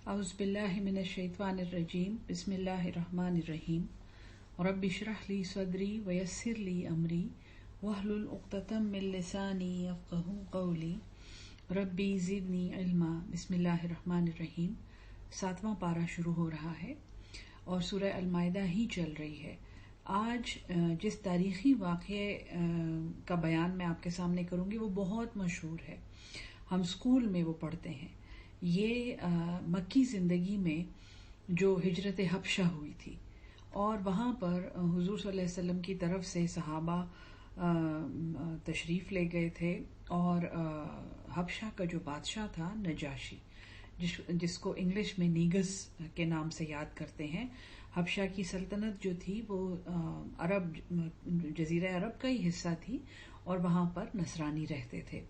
اعوذ باللہ من الشیطان الرجیم بسم اللہ الرحمن الرحیم رب اشرح لی صدری ویسر لی امری واحلل عقدۃ من لسانی یفقہوا قولی ربی زدنی علما۔ بسم اللہ الرحمن الرحیم۔ 7واں پارہ شروع ہو رہا ہے اور سورہ المائدہ ہی چل رہی ہے۔ آج جس تاریخی واقعے کا بیان میں آپ کے سامنے کروں گی وہ بہت مشہور ہے، ہم اسکول میں وہ پڑھتے ہیں۔ یہ مکی زندگی میں جو ہجرت حبشہ ہوئی تھی اور وہاں پر حضور صلی اللہ علیہ وسلم کی طرف سے صحابہ تشریف لے گئے تھے، اور حبشہ کا جو بادشاہ تھا نجاشی، جس کو انگلش میں نیگس کے نام سے یاد کرتے ہیں۔ حبشہ کی سلطنت جو تھی وہ جزیرہ عرب کا ہی حصہ تھی، اور وہاں پر نصرانی رہتے تھے،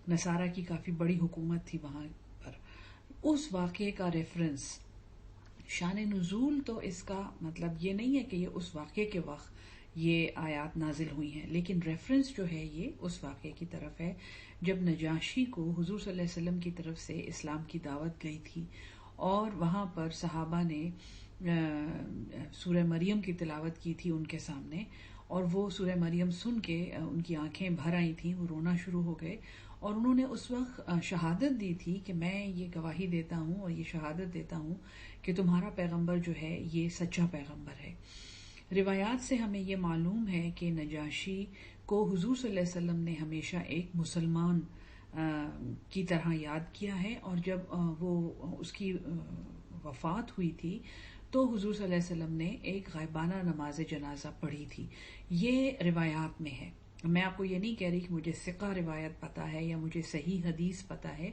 نصارہ کی کافی بڑی حکومت تھی وہاں پر۔ اس واقعے کا ریفرنس، شان نزول تو اس کا مطلب یہ نہیں ہے کہ یہ اس واقعے کے وقت یہ آیات نازل ہوئی ہیں، لیکن ریفرنس جو ہے یہ اس واقعے کی طرف ہے جب نجاشی کو حضور صلی اللہ علیہ وسلم کی طرف سے اسلام کی دعوت گئی تھی، اور وہاں پر صحابہ نے سورہ مریم کی تلاوت کی تھی ان کے سامنے، اور وہ سورہ مریم سن کے ان کی آنکھیں بھر آئی تھیں، وہ رونا شروع ہو گئے، اور انہوں نے اس وقت شہادت دی تھی کہ میں یہ گواہی دیتا ہوں اور یہ شہادت دیتا ہوں کہ تمہارا پیغمبر جو ہے یہ سچا پیغمبر ہے۔ روایات سے ہمیں یہ معلوم ہے کہ نجاشی کو حضور صلی اللہ علیہ وسلم نے ہمیشہ ایک مسلمان کی طرح یاد کیا ہے، اور جب وہ اس کی وفات ہوئی تھی تو حضور صلی اللہ علیہ وسلم نے ایک غائبانہ نماز جنازہ پڑھی تھی۔ یہ روایات میں ہے، میں آپ کو یہ نہیں کہہ رہی کہ مجھے ثقہ روایت پتہ ہے یا مجھے صحیح حدیث پتہ ہے،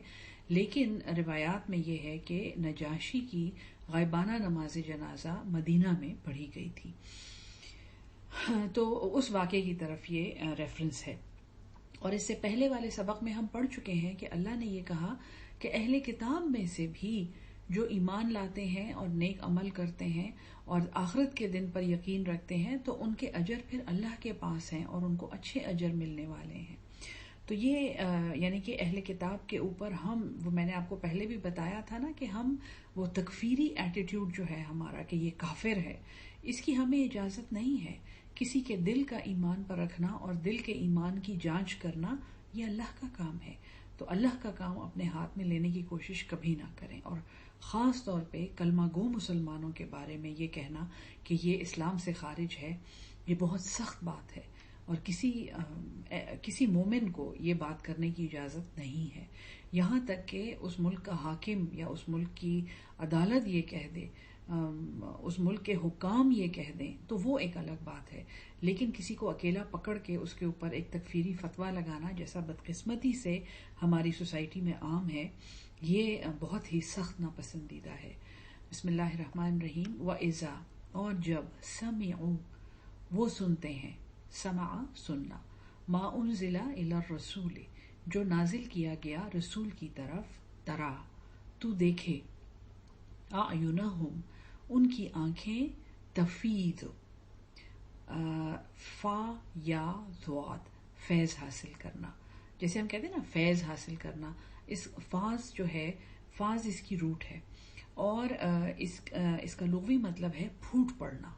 لیکن روایات میں یہ ہے کہ نجاشی کی غائبانہ نماز جنازہ مدینہ میں پڑھی گئی تھی، تو اس واقعے کی طرف یہ ریفرنس ہے۔ اور اس سے پہلے والے سبق میں ہم پڑھ چکے ہیں کہ اللہ نے یہ کہا کہ اہل کتاب میں سے بھی جو ایمان لاتے ہیں اور نیک عمل کرتے ہیں اور آخرت کے دن پر یقین رکھتے ہیں تو ان کے اجر پھر اللہ کے پاس ہیں اور ان کو اچھے اجر ملنے والے ہیں۔ تو یہ یعنی کہ اہل کتاب کے اوپر وہ میں نے آپ کو پہلے بھی بتایا تھا نا کہ ہم وہ تکفیری ایٹیٹیوڈ جو ہے ہمارا کہ یہ کافر ہے، اس کی ہمیں اجازت نہیں ہے۔ کسی کے دل کا ایمان پر رکھنا اور دل کے ایمان کی جانچ کرنا یہ اللہ کا کام ہے، تو اللہ کا کام اپنے ہاتھ میں لینے کی کوشش کبھی نہ کریں، اور خاص طور پہ کلمہ گو مسلمانوں کے بارے میں یہ کہنا کہ یہ اسلام سے خارج ہے، یہ بہت سخت بات ہے، اور کسی مومن کو یہ بات کرنے کی اجازت نہیں ہے، یہاں تک کہ اس ملک کا حاکم یا اس ملک کی عدالت یہ کہہ دے، اس ملک کے حکام یہ کہہ دیں تو وہ ایک الگ بات ہے، لیکن کسی کو اکیلا پکڑ کے اس کے اوپر ایک تکفیری فتویٰ لگانا، جیسا بدقسمتی سے ہماری سوسائٹی میں عام ہے، یہ بہت ہی سخت ناپسندیدہ ہے۔ بسم اللہ الرحمن الرحیم۔ وَإِذَا، اور جب، سمعوا، وہ سنتے ہیں، سمع سننا، ما انزل الی الرسول، جو نازل کیا گیا رسول کی طرف، ترا، تو دیکھے، اعینہم، ان کی آنکھیں، تفیض، فا یا ضاد، فیض حاصل کرنا، جیسے ہم کہتے ہیں نا فیض حاصل کرنا، اس فاز جو ہے، فاز اس کی روٹ ہے، اور اس کا لغوی مطلب ہے پھوٹ پڑنا،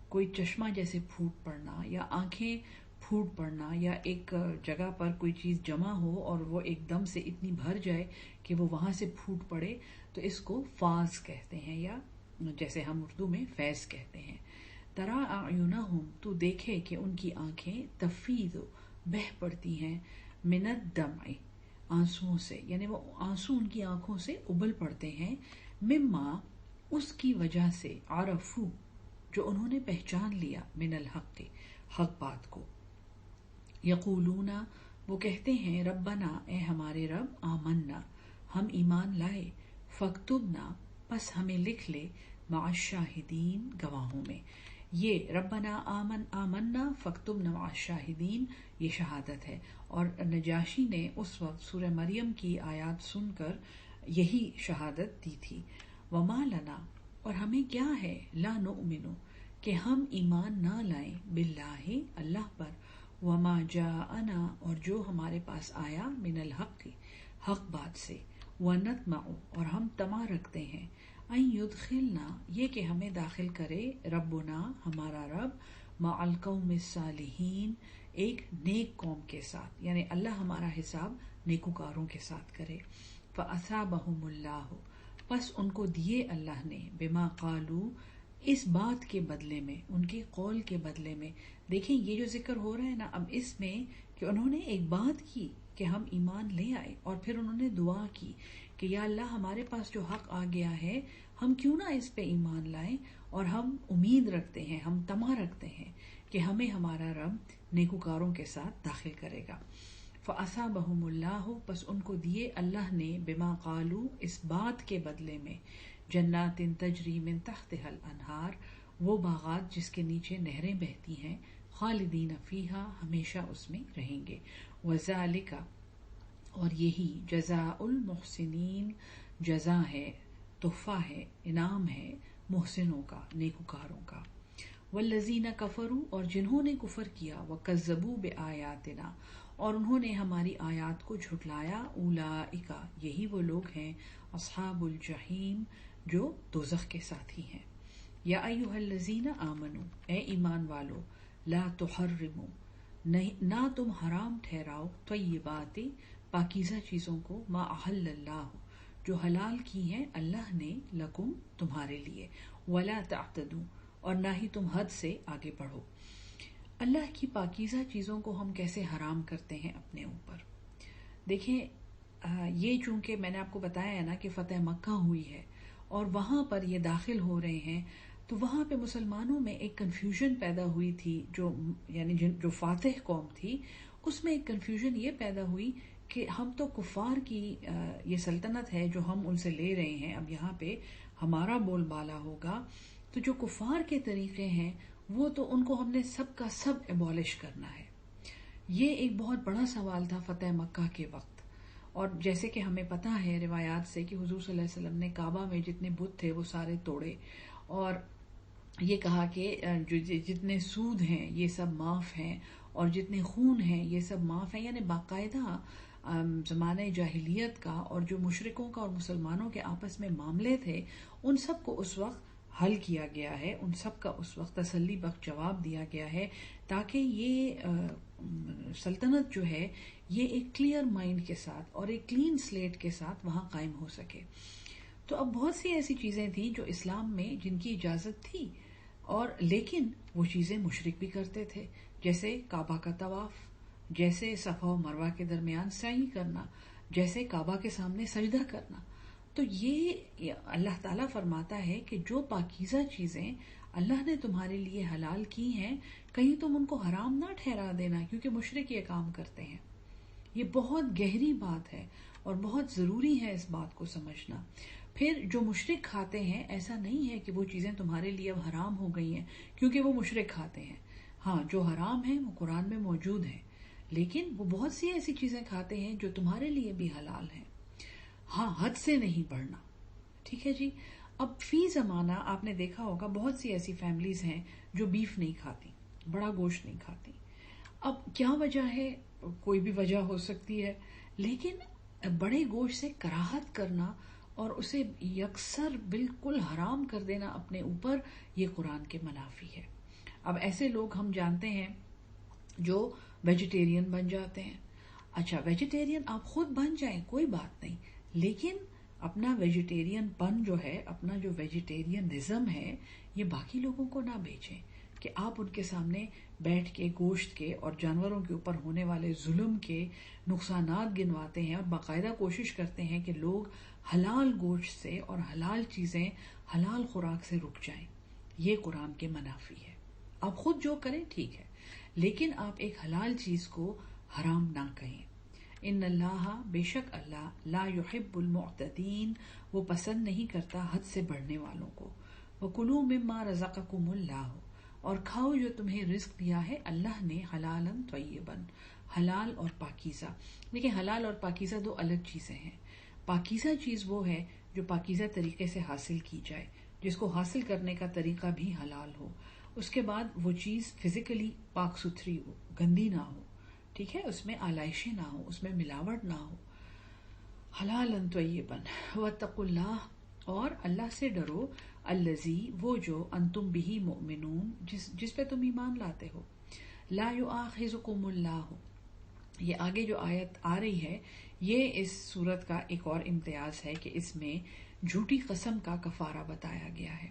کوئی چشمہ جیسے پھوٹ پڑنا، یا آنکھیں پھوٹ پڑنا، یا ایک جگہ پر کوئی چیز جمع ہو اور وہ ایک دم سے اتنی بھر جائے کہ وہ وہاں سے پھوٹ پڑے، تو اس کو فاز کہتے ہیں، یا جیسے ہم اردو میں فیض کہتے ہیں۔ ترا اعینہم، تو دیکھے کہ ان کی آنکھیں، تفیض، بہہ پڑتی ہیں، من الدمع، آنسوؤں سے، یعنی وہ آنسو ان کی آنکھوں سے ابل پڑتے ہیں، مما، اس کی وجہ سے، عرفو، جو انہوں نے پہچان لیا، من الحق، حق بات کو، یقولون، وہ کہتے ہیں، ربنا، اے ہمارے رب، آمنا، ہم ایمان لائے، فاکتبنا، پس ہمیں لکھ لے، مع الشاہدین، گواہوں میں۔ یہ ربنا آمنا فاکتبنا مع الشاہدین، یہ شہادت ہے، اور نجاشی نے اس وقت سورہ مریم کی آیات سن کر یہی شہادت دی تھی۔ وما لنا، اور ہمیں کیا ہے، لا نؤمن، کہ ہم ایمان نہ لائیں، باللہ، اللہ پر، وما جاءنا، اور جو ہمارے پاس آیا، من الحق، حق بات سے، وَنَطْمَعُ اور ہم طمع رکھتے ہیں ان یدخلنا یہ کہ ہمیں داخل کرے ربنا ہمارا رب مع القوم الصالحین ایک نیک قوم کے ساتھ، یعنی اللہ ہمارا حساب نیکوکاروں کے ساتھ کرے. فَأَثَابَهُمُ اللَّهُ پس ان کو دیے اللہ نے بما قالو اس بات کے بدلے میں، ان کے قول کے بدلے میں. دیکھیں یہ جو ذکر ہو رہا ہے نا اب اس میں کہ انہوں نے ایک بات کی کہ ہم ایمان لے آئے، اور پھر انہوں نے دعا کی کہ یا اللہ ہمارے پاس جو حق آ گیا ہے ہم کیوں نہ اس پہ ایمان لائیں، اور ہم امید رکھتے ہیں، ہم طمع رکھتے ہیں کہ ہمیں ہمارا رب نیکوکاروں کے ساتھ داخل کرے گا. فَأَثَابَهُمُ اللَّهُ پس ان کو دیے اللہ نے بما قالو اس بات کے بدلے میں جنات تجری من تحتها الانہار وہ باغات جس کے نیچے نہریں بہتی ہیں، خالدین فیہا ہمیشہ اس میں رہیں گے. وَذَلِكَ اور یہی جزاء المحسنین جزا ہے، تحفہ ہے، انعام ہے محسنوں کا، نیکوکاروں کا. والذین کفروا اور جنہوں نے کفر کیا، وکذبوا بآیاتنا اور انہوں نے ہماری آیات کو جھٹلایا، اولئک یہی وہ لوگ ہیں اصحاب الجحیم جو دوزخ کے ساتھی ہیں. یا ایھا الذین آمنوا اے ایمان والو لا تحرموا نہ تم حرام ٹھہراؤ طیبات پاکیزہ چیزوں کو ما احل اللہ جو حلال کی ہیں اللہ نے لکم تمہارے لیے، ولا تعتدوا اور نہ ہی تم حد سے آگے بڑھو. اللہ کی پاکیزہ چیزوں کو ہم کیسے حرام کرتے ہیں اپنے اوپر. دیکھیں یہ چونکہ میں نے آپ کو بتایا ہے نا کہ فتح مکہ ہوئی ہے اور وہاں پر یہ داخل ہو رہے ہیں، تو وہاں پہ مسلمانوں میں ایک کنفیوژن پیدا ہوئی تھی، یعنی جو فاتح قوم تھی اس میں ایک کنفیوژن یہ پیدا ہوئی کہ ہم تو کفار کی یہ سلطنت ہے جو ہم ان سے لے رہے ہیں، اب یہاں پہ ہمارا بول بالا ہوگا، تو جو کفار کے طریقے ہیں وہ تو ان کو ہم نے سب کا سب ایبولش کرنا ہے. یہ ایک بہت بڑا سوال تھا فتح مکہ کے وقت. اور جیسے کہ ہمیں پتہ ہے روایات سے کہ حضور صلی اللہ علیہ وسلم نے کعبہ میں جتنے بت تھے وہ سارے توڑے، اور یہ کہا کہ جتنے سود ہیں یہ سب معاف ہیں، اور جتنے خون ہیں یہ سب معاف ہیں. یعنی باقاعدہ زمانہ جاہلیت کا اور جو مشرکوں کا اور مسلمانوں کے آپس میں معاملے تھے ان سب کو اس وقت حل کیا گیا ہے، ان سب کا اس وقت تسلی بخش جواب دیا گیا ہے، تاکہ یہ سلطنت جو ہے یہ ایک کلیئر مائنڈ کے ساتھ اور ایک کلین سلیٹ کے ساتھ وہاں قائم ہو سکے. تو اب بہت سی ایسی چیزیں تھیں جو اسلام میں جن کی اجازت تھی، اور لیکن وہ چیزیں مشرک بھی کرتے تھے، جیسے کعبہ کا طواف، جیسے صفا و مروہ کے درمیان سعی کرنا، جیسے کعبہ کے سامنے سجدہ کرنا. تو یہ اللہ تعالیٰ فرماتا ہے کہ جو پاکیزہ چیزیں اللہ نے تمہارے لیے حلال کی ہیں کہیں تم ان کو حرام نہ ٹھہرا دینا، کیونکہ مشرک یہ کام کرتے ہیں. یہ بہت گہری بات ہے اور بہت ضروری ہے اس بات کو سمجھنا. پھر جو مشرک کھاتے ہیں ایسا نہیں ہے کہ وہ چیزیں تمہارے لیے اب حرام ہو گئی ہیں کیونکہ وہ مشرک کھاتے ہیں. ہاں جو حرام ہیں وہ قرآن میں موجود ہیں، لیکن وہ بہت سی ایسی چیزیں کھاتے ہیں جو تمہارے لیے بھی حلال ہیں. ہاں حد سے نہیں بڑھنا. ٹھیک ہے جی. اب فی زمانہ آپ نے دیکھا ہوگا بہت سی ایسی فیملیز ہیں جو بیف نہیں کھاتی، بڑا گوشت نہیں کھاتی. اب کیا وجہ ہے؟ کوئی بھی وجہ ہو سکتی ہے، لیکن بڑے گوشت سے کراہت کرنا اور اسے یکسر بالکل حرام کر دینا اپنے اوپر، یہ قرآن کے منافی ہے. اب ایسے لوگ ہم جانتے ہیں جو ویجیٹیرین بن جاتے ہیں. اچھا ویجیٹیرین آپ خود بن جائیں کوئی بات نہیں، لیکن اپنا ویجیٹیرین پن جو ہے، اپنا جو ویجیٹیرینزم ہے، یہ باقی لوگوں کو نہ بیچیں کہ آپ ان کے سامنے بیٹھ کے گوشت کے اور جانوروں کے اوپر ہونے والے ظلم کے نقصانات گنواتے ہیں اور باقاعدہ کوشش کرتے ہیں کہ لوگ حلال گوشت سے اور حلال چیزیں، حلال خوراک سے رک جائیں. یہ قرآن کے منافی ہے. آپ خود جو کریں ٹھیک ہے، لیکن آپ ایک حلال چیز کو حرام نہ کہیں. ان اللہ بے شک اللہ لا يحب المعتدین وہ پسند نہیں کرتا حد سے بڑھنے والوں کو. وَكُلُوا مِمَّا رَزَقَكُمُ اللَّهُ اور کھاؤ جو تمہیں رزق دیا ہے اللہ نے، حلالا طیبا حلال اور پاکیزہ. دیکھیں حلال اور پاکیزہ دو الگ چیزیں ہیں. پاکیزہ چیز وہ ہے جو پاکیزہ طریقے سے حاصل کی جائے، جس کو حاصل کرنے کا طریقہ بھی حلال ہو، اس کے بعد وہ چیز فزیکلی پاک ستھری ہو، گندی نہ ہو، ٹھیک ہے، اس میں آلائشیں نہ ہو، اس میں ملاوٹ نہ ہو. حلالن طیبن واتقوا اللہ، اور اللہ سے ڈرو، الذی وہ جو، انتم بہ مؤمنون جس پہ تم ایمان لاتے ہو، لا یؤاخذکم اللہ، یہ آگے جو آیت آ رہی ہے یہ اس صورت کا ایک اور امتیاز ہے کہ اس میں جھوٹی قسم کا کفارہ بتایا گیا ہے.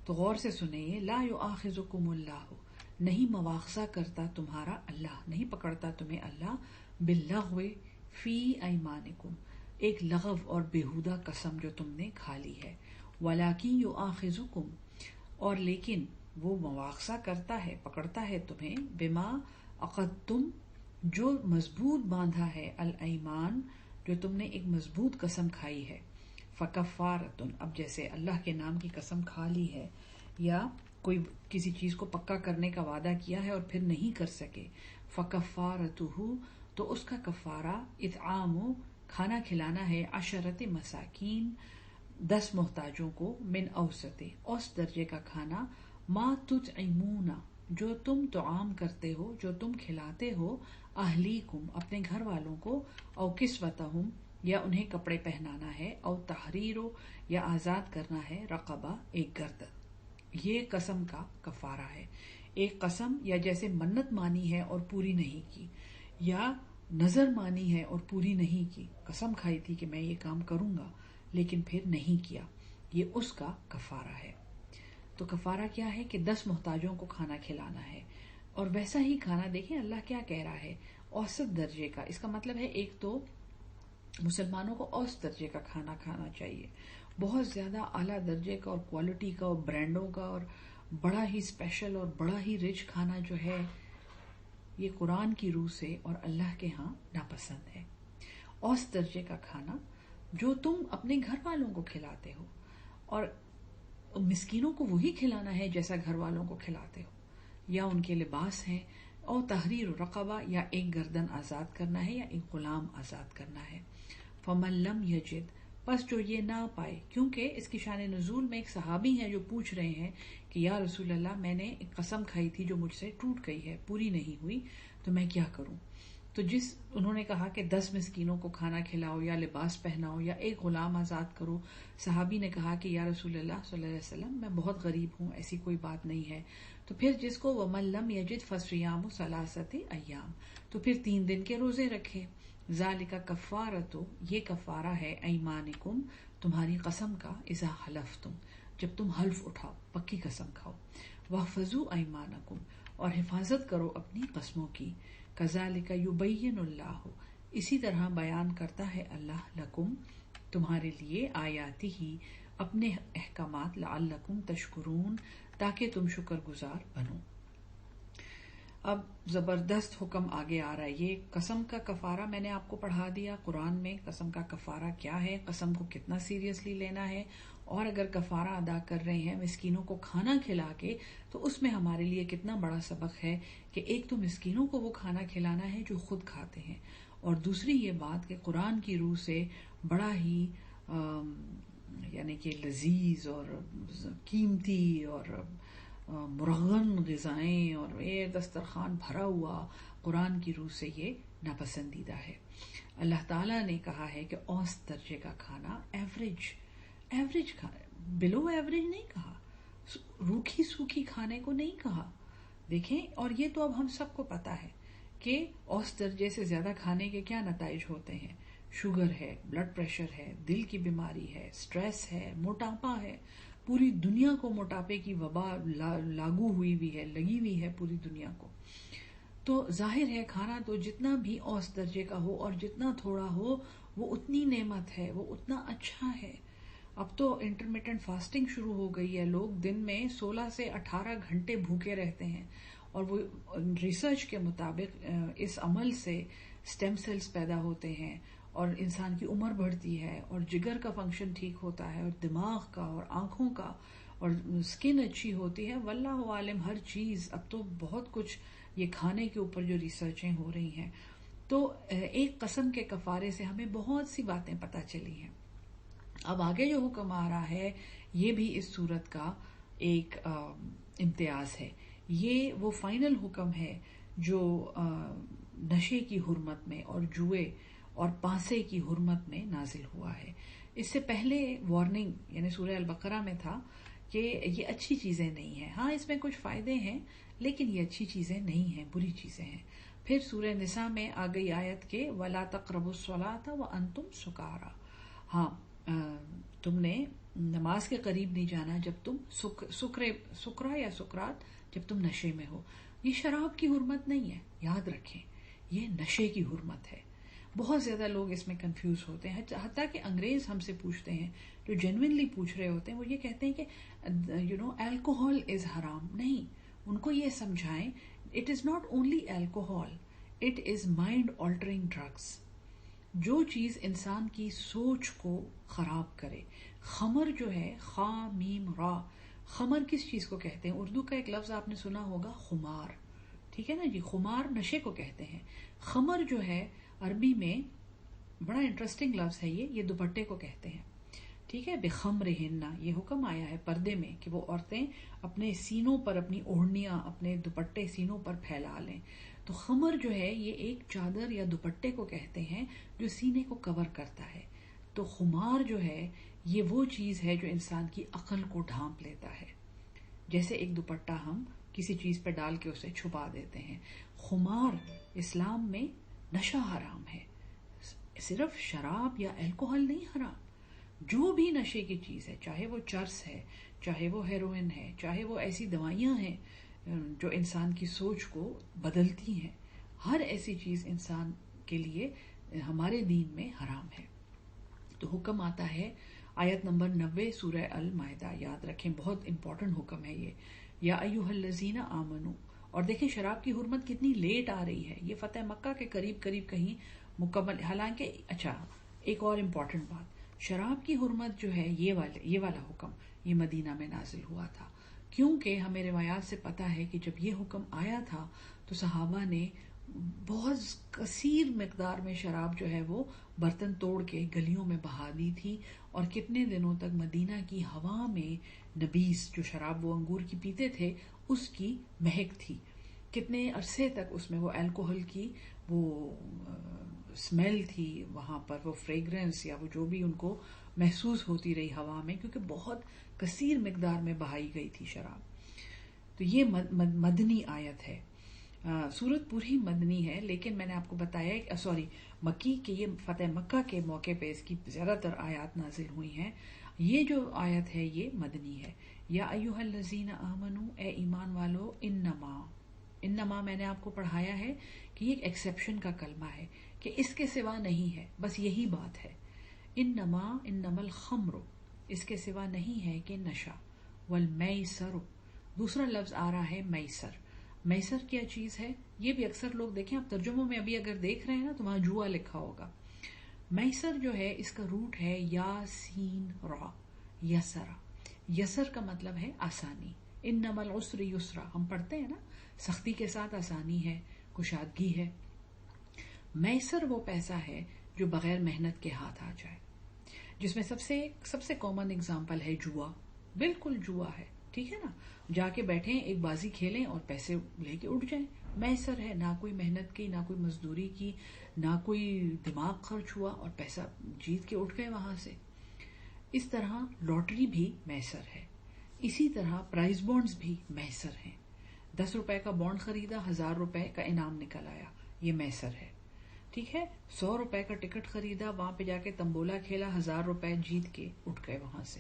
تو غور سے سنیے، لا یؤاخذکم اللہ، نہیں مواخذہ کرتا تمہارا اللہ، نہیں پکڑتا تمہیں اللہ، باللغو فی ایمانکم، ایک لغو اور بیہودہ قسم جو تم نے کھا لی ہے، ولیکن یؤاخذکم، اور لیکن وہ مواخذہ کرتا ہے، پکڑتا ہے تمہیں، بما عقدتم، جو مضبوط باندھا ہے، الایمان، جو تم نے ایک مضبوط قسم کھائی ہے، فکفارتن، اب جیسے اللہ کے نام کی قسم کھا لی ہے یا کوئی کسی چیز کو پکا کرنے کا وعدہ کیا ہے اور پھر نہیں کر سکے، فکفارتہ، تو اس کا کفارہ اطعام، کھانا کھلانا ہے، عشرت مساکین، 10 محتاجوں کو، من اوسط، اوسط درجے کا کھانا، ما تطعمون، جو تم طعام کرتے ہو، جو تم کھلاتے ہو، اہلیکم، اپنے گھر والوں کو، او کسوتہم، یا انہیں کپڑے پہنانا ہے، او تحریرو، یا آزاد کرنا ہے، رقبہ، ایک گردن. یہ قسم کا کفارہ ہے. ایک قسم یا جیسے منت مانی ہے اور پوری نہیں کی، یا نظر مانی ہے اور پوری نہیں کی، قسم کھائی تھی کہ میں یہ کام کروں گا لیکن پھر نہیں کیا، یہ اس کا کفارہ ہے. تو کفارہ کیا ہے کہ 10 محتاجوں کو کھانا کھلانا ہے، اور ویسا ہی کھانا، دیکھیں اللہ کیا کہہ رہا ہے، اوسط درجے کا. اس کا مطلب ہے ایک تو مسلمانوں کو اوسط درجے کا کھانا کھانا چاہیے، بہت زیادہ اعلیٰ درجے کا اور کوالٹی کا اور برانڈوں کا اور بڑا ہی اسپیشل اور بڑا ہی رچ کھانا جو ہے یہ قرآن کی روح سے اور اللہ کے ہاں ناپسند ہے. اوسط درجے کا کھانا جو تم اپنے گھر والوں کو کھلاتے ہو، اور مسکینوں کو وہی کھلانا ہے جیسا گھر والوں کو کھلاتے ہو، یا ان کے لباس ہیں، اور تحریر رقبہ، یا ایک گردن آزاد کرنا ہے، یا ایک غلام آزاد کرنا ہے. فمن لم یجد، پس جو یہ نہ پائے، کیونکہ اس کی شان نزول میں ایک صحابی ہیں جو پوچھ رہے ہیں کہ یا رسول اللہ، میں نے ایک قسم کھائی تھی جو مجھ سے ٹوٹ گئی ہے، پوری نہیں ہوئی، تو میں کیا کروں؟ تو انہوں نے کہا کہ 10 مسکینوں کو کھانا کھلاؤ، یا لباس پہناؤ، یا ایک غلام آزاد کرو. صحابی نے کہا کہ یا رسول اللہ صلی اللہ علیہ وسلم، میں بہت غریب ہوں، ایسی کوئی بات نہیں ہے. تو پھر جس کو وَمَن لَّمْ يَجِدْ فَصِيَامُ ثَلَاثَةِ أَيَّامٍ، تو پھر 3 دن کے روزے رکھے. ذَلِكَ کفارۃ، یہ کفارہ ہے، ایمانکم، تمہاری قسم کا، اذا حلفتم، جب تم حلف اٹھاؤ، پکی قسم کھاؤ. وَاحْفَظُوا أَيْمَانَكُمْ، اور حفاظت کرو اپنی قسموں کی. کذالک یبین اللہ، اسی طرح بیان کرتا ہے اللہ، لکم، تمہارے لیے، آیاتہ، اپنے احکامات، لعلکم تشکرون، تاکہ تم شکر گزار بنو. اب زبردست حکم آگے آ رہا ہے. یہ قسم کا کفارہ میں نے آپ کو پڑھا دیا قرآن میں، قسم کا کفارہ کیا ہے، قسم کو کتنا سیریسلی لینا ہے، اور اگر کفارہ ادا کر رہے ہیں مسکینوں کو کھانا کھلا کے، تو اس میں ہمارے لیے کتنا بڑا سبق ہے کہ ایک تو مسکینوں کو وہ کھانا کھلانا ہے جو خود کھاتے ہیں، اور دوسری یہ بات کہ قرآن کی روح سے بڑا ہی یعنی کہ لذیذ اور قیمتی اور مرغن غذائیں اور ایک دسترخوان بھرا ہوا قرآن کی روح سے یہ ناپسندیدہ ہے. اللہ تعالیٰ نے کہا ہے کہ اوسط درجے کا کھانا، ایوریج کھانا، بلو ایوریج نہیں کہا، روکھی سوکھی کھانے کو نہیں کہا. دیکھیں، اور یہ تو اب ہم سب کو پتا ہے کہ اوسط درجے سے زیادہ کھانے کے کیا نتائج ہوتے ہیں. شوگر ہے، بلڈ پریشر ہے، دل کی بیماری ہے، سٹریس ہے، موٹاپا ہے. پوری دنیا کو موٹاپے کی وبا لاگو ہوئی ہے، لگی ہوئی ہے پوری دنیا کو. تو ظاہر ہے کھانا تو جتنا بھی اوسط درجے کا ہو اور جتنا تھوڑا ہو، وہ اتنی نعمت ہے، وہ اتنا اچھا ہے. اب تو انٹرمیٹنٹ فاسٹنگ شروع ہو گئی ہے، لوگ دن میں 16 سے 18 گھنٹے بھوکے رہتے ہیں، اور وہ ریسرچ کے مطابق اس عمل سے سٹیم سیلز پیدا ہوتے ہیں، اور انسان کی عمر بڑھتی ہے، اور جگر کا فنکشن ٹھیک ہوتا ہے، اور دماغ کا، اور آنکھوں کا، اور سکن اچھی ہوتی ہے. واللہ عالم ہر چیز، اب تو بہت کچھ یہ کھانے کے اوپر جو ریسرچیں ہو رہی ہیں. تو ایک قسم کے کفارے سے ہمیں بہت سی باتیں پتہ چلی ہیں. اب آگے جو حکم آ رہا ہے یہ بھی اس صورت کا ایک امتیاز ہے. یہ وہ فائنل حکم ہے جو نشے کی حرمت میں اور جوئے اور پانسے کی حرمت میں نازل ہوا ہے. اس سے پہلے وارننگ یعنی سورہ البقرہ میں تھا کہ یہ اچھی چیزیں نہیں ہیں. ہاں اس میں کچھ فائدے ہیں لیکن یہ اچھی چیزیں نہیں ہیں، بری چیزیں ہیں. پھر سورہ نساء میں آ گئی آیت کے وَلَا تَقْرَبُوا الصَّلَاةَ وَأَنْتُمْ سُكَارَىٰ. ہاں تم نے نماز کے قریب نہیں جانا جب تم سکرا یا سکرات، جب تم نشے میں ہو. یہ شراب کی حرمت نہیں ہے، یاد رکھیں یہ نشے کی حرمت ہے. بہت زیادہ لوگ اس میں کنفیوز ہوتے ہیں، حتیٰ کہ انگریز ہم سے پوچھتے ہیں، جو جینوئنلی پوچھ رہے ہوتے ہیں، وہ یہ کہتے ہیں کہ الکوہول از حرام. نہیں، ان کو یہ سمجھائیں it is not only alcohol, it is mind altering drugs. جو چیز انسان کی سوچ کو خراب کرے. خمر جو ہے، خا میم را، خمر کس چیز کو کہتے ہیں؟ اردو کا ایک لفظ آپ نے سنا ہوگا خمار، ٹھیک ہے نا جی. خمار نشے کو کہتے ہیں. خمر جو ہے عربی میں بڑا انٹرسٹنگ لفظ ہے، یہ دوپٹے کو کہتے ہیں. ٹھیک ہے، بخمرہن، یہ حکم آیا ہے پردے میں کہ وہ عورتیں اپنے سینوں پر اپنی اوڑھنیاں، اپنے دوپٹے سینوں پر پھیلا لیں. تو خمر جو ہے یہ ایک چادر یا دوپٹے کو کہتے ہیں جو سینے کو کور کرتا ہے. تو خمار جو ہے یہ وہ چیز ہے جو انسان کی عقل کو ڈھانپ لیتا ہے. جیسے ایک دوپٹہ ہم کسی چیز پہ ڈال کے اسے چھپا دیتے ہیں. خمار اسلام میں نشہ حرام ہے، صرف شراب یا الکوہل نہیں حرام. جو بھی نشے کی چیز ہے، چاہے وہ چرس ہے، چاہے وہ ہیروئن ہے، چاہے وہ ایسی دوائیاں ہیں جو انسان کی سوچ کو بدلتی ہیں، ہر ایسی چیز انسان کے لیے ہمارے دین میں حرام ہے. تو حکم آتا ہے آیت نمبر 90 سورہ المائدہ، یاد رکھیں بہت امپورٹنٹ حکم ہے یہ. یا ایھا الذین آمنو. اور دیکھیں شراب کی حرمت کتنی لیٹ آ رہی ہے، یہ فتح مکہ کے قریب کہیں مکمل. حالانکہ اچھا ایک اور امپورٹنٹ بات، شراب کی حرمت جو ہے یہ والا حکم یہ مدینہ میں نازل ہوا تھا، کیونکہ ہمیں روایات سے پتہ ہے کہ جب یہ حکم آیا تھا تو صحابہ نے بہت کثیر مقدار میں شراب جو ہے وہ برتن توڑ کے گلیوں میں بہا دی تھی. اور کتنے دنوں تک مدینہ کی ہوا میں نبیس، جو شراب وہ انگور کی پیتے تھے، اس کی مہک تھی. کتنے عرصے تک اس میں وہ الکوہل کی وہ اسمیل تھی، وہاں پر وہ فریگرنس یا وہ جو بھی ان کو محسوس ہوتی رہی ہوا میں، کیونکہ بہت کثیر مقدار میں بہائی گئی تھی شراب. تو یہ مدنی آیت ہے. سورت پوری مدنی ہے، لیکن میں نے آپ کو بتایا مکی کہ یہ فتح مکہ کے موقع پہ اس کی زیادہ تر آیات نازل ہوئی ہیں. یہ جو آیت ہے یہ مدنی ہے. یا ایھا الذین آمنو، اے ایمان والو، انما میں نے آپ کو پڑھایا ہے کہ یہ ایک ایکسیپشن کا کلمہ ہے کہ اس کے سوا نہیں ہے، بس یہی بات ہے. انما الخمر، اس کے سوا نہیں ہے کہ نشہ. والمیسر، دوسرا لفظ آ رہا ہے میسر. میسر کیا چیز ہے؟ یہ بھی اکثر لوگ دیکھیں، آپ ترجموں میں ابھی اگر دیکھ رہے ہیں نا تو وہاں جوا لکھا ہوگا. میسر جو ہے اس کا روٹ ہے یا سین را، یسرا. یسر کا مطلب ہے آسانی. انما العسر یسرا، ہم پڑھتے ہیں نا، سختی کے ساتھ آسانی ہے، کشادگی ہے. میسر وہ پیسہ ہے جو بغیر محنت کے ہاتھ آ جائے، جس میں سب سے کامن اگزامپل ہے جوا. بالکل جوا ہے، ٹھیک ہے نا. جا کے بیٹھیں، ایک بازی کھیلیں اور پیسے لے کے اٹھ جائیں. میسر ہے، نہ کوئی محنت کی، نہ کوئی مزدوری کی، نہ کوئی دماغ خرچ ہوا اور پیسہ جیت کے اٹھ گئے وہاں سے. اس طرح لاٹری بھی میسر ہے. اسی طرح پرائز بانڈز بھی میسر ہیں. 10 روپے کا بانڈ خریدا، 1000 روپے کا انعام نکل آیا، یہ میسر ہے. ٹھیک ہے، 100 روپے کا ٹکٹ خریدا، وہاں پہ جا کے تمبولا کھیلا، 1000 روپے جیت کے اٹھ گئے وہاں سے.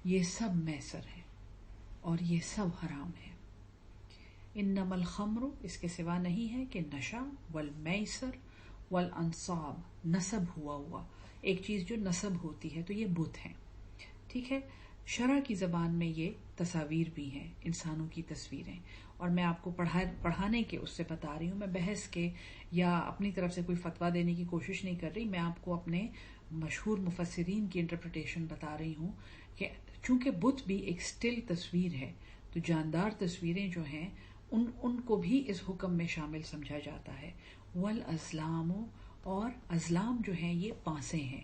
یہ سب میسر ہے اور یہ سب حرام ہے. انما الخمر، اس کے سوا نہیں ہے کہ نشہ. والمیسر والانصاب، نسب ہوا ایک چیز جو نسب ہوتی ہے تو یہ بت ہیں. ٹھیک ہے، شرع کی زبان میں یہ تصاویر بھی ہیں، انسانوں کی تصویریں. اور میں آپ کو پڑھانے کے اس سے بتا رہی ہوں، میں بحث کے یا اپنی طرف سے کوئی فتویٰ دینے کی کوشش نہیں کر رہی. میں آپ کو اپنے مشہور مفسرین کی انٹرپریٹیشن بتا رہی ہوں کہ چونکہ بت بھی ایک سٹل تصویر ہے تو جاندار تصویریں جو ہیں ان کو بھی اس حکم میں شامل سمجھا جاتا ہے. والازلام، اور ازلام جو ہیں یہ پانسے ہیں،